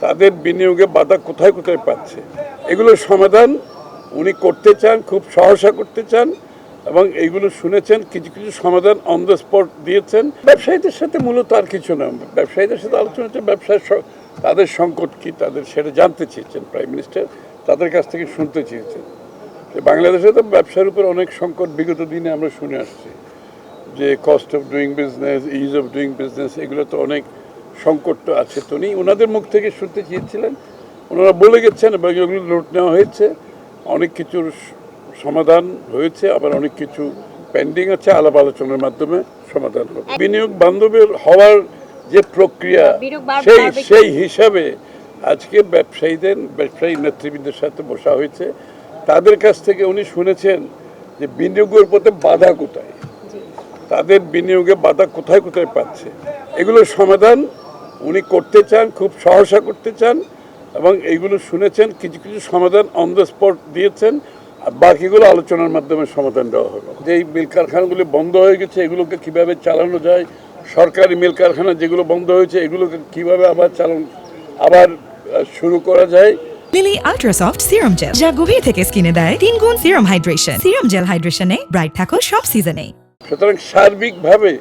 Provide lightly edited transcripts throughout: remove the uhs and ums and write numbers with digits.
তাদের বিনিয়োগে বাধা কোথায় কোথায় পাচ্ছে, এগুলোর সমাধান উনি করতে চান, খুব সহসা করতে চান এবং এইগুলো শুনেছেন, কিছু কিছু সমাধান অন দ্য স্পট দিয়েছেন। ব্যবসায়ীদের সাথে মূলত আর কিছু না, ব্যবসায়ীদের সাথে আলোচনা হচ্ছে ব্যবসায় তাদের সংকট কি তাদের সেটা জানতে চেয়েছেন প্রাইম মিনিস্টার, তাদের কাছ থেকে শুনতে চেয়েছেন। বাংলাদেশে তো ব্যবসার উপর অনেক সংকট বিগত দিনে আমরা শুনে আসছি, যে cost of doing business, is of doing business, এগুলো তো অনেক সংকট তো আছে। তো উনি ওনাদের মুখ থেকে শুনতে চেয়েছিলেন, ওনারা বলে গেছেন এবং এগুলো নোট নেওয়া হয়েছে। অনেক কিছুর সমাধান হয়েছে, আবার অনেক কিছু পেন্ডিং আছে, আলাপ আলোচনার মাধ্যমে সমাধান হবে। বিনিয়োগ বান্ধবের হওয়ার যে প্রক্রিয়া, সেই হিসাবে আজকে ব্যবসায়ী নেতৃবৃন্দের সাথে বসা হয়েছে। তাদের কাছ থেকে উনি শুনেছেন যে বিনিয়োগের পথে বাধা কোথায়, তাদের বিনিয়োগে বাধা কোথায় কোথায় পাচ্ছে, এগুলোর সমাধান উনি করতে চান, খুব সহসা করতে চান এবং এইগুলো শুনেছেন, কিছু কিছু সমাধান অন দ্য স্পট দিয়েছেন, আর বাকিগুলো আলোচনার মাধ্যমে সমাধান দেওয়া হবে। যে এই মিল কারখানাগুলি বন্ধ হয়ে গেছে, এগুলোকে কিভাবে চালানো যায়, সরকারি মিল কারখানা যেগুলো বন্ধ হয়েছে এগুলোকে কিভাবে আবার শুরু করা যায়। লিলি আল্ট্রাসফট সিরাম জেল, যা গভীর থেকে স্কিনে দেয় 3 গুণ সিরাম হাইড্রেশন। সিরাম জেল হাইড্রেশনে ব্রাইট থাকো সব সিজনে। সুতরাং সার্বিকভাবে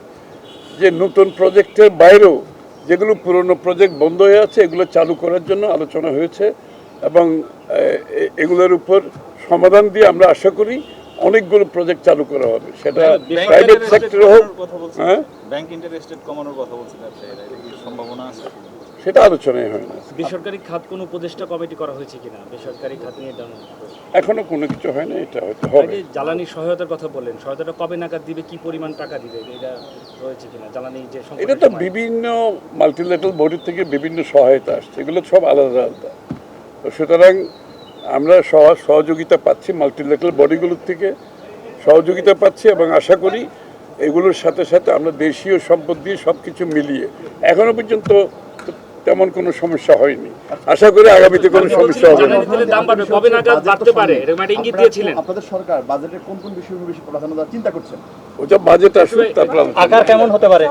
যে নতুন প্রজেক্টের বাইরেও যেগুলো পুরনো প্রজেক্ট বন্ধ হয়ে আছে এগুলো চালু করার জন্য আলোচনা হয়েছে এবং এগুলোর উপর সমাধান দিয়ে আমরা আশা করি অনেকগুলো প্রজেক্ট চালু করা হবে, সেটা প্রাইভেট সেক্টরে হোক। হ্যাঁ, ব্যাংক ইন্টারেস্ট কমানোর কথা বলছেন, সম্ভাবনা আছে? সেটা আলোচনায় হয় না। বেসরকারি খাত কোনো উপদেষ্টা কমিটি করা হয়েছে কিনা বেসরকারি খাত নিয়ে? এখনো কোনো কিছু হয় না, এটা হয়তো হবে। জ্বালানি সহায়তার কথা বললেন, সহায়তাটা কবে নাগাদ দিবে, কি পরিমাণ টাকা দিবে, এটা রয়েছে কিনা? জ্বালানি যে এটা তো বিভিন্ন মাল্টিল্যাটারাল বডি থেকে বিভিন্ন সহায়তা আসছে, এগুলো সব আলাদা আলাদা। তো সুতরাং আমরা সহযোগিতা পাচ্ছি, মাল্টিল্যাটারাল বডিগুলোর থেকে সহযোগিতা পাচ্ছি এবং আশা করি এগুলোর সাথে সাথে আমরা দেশীয় সম্পদ দিয়ে সব কিছু মিলিয়ে এখনো পর্যন্ত তেমন কোনো সমস্যা হয়নি। আশা করি আগামীতে কোনো সমস্যা হবে না। আপনাদের সরকার বাজেটের কোন কোন বিষয়গুলো বেশি প্রাধান্য দেওয়ার চিন্তা করছেন? ওটা বাজেট আসলে তারপর আকার কেমন হতে পারে?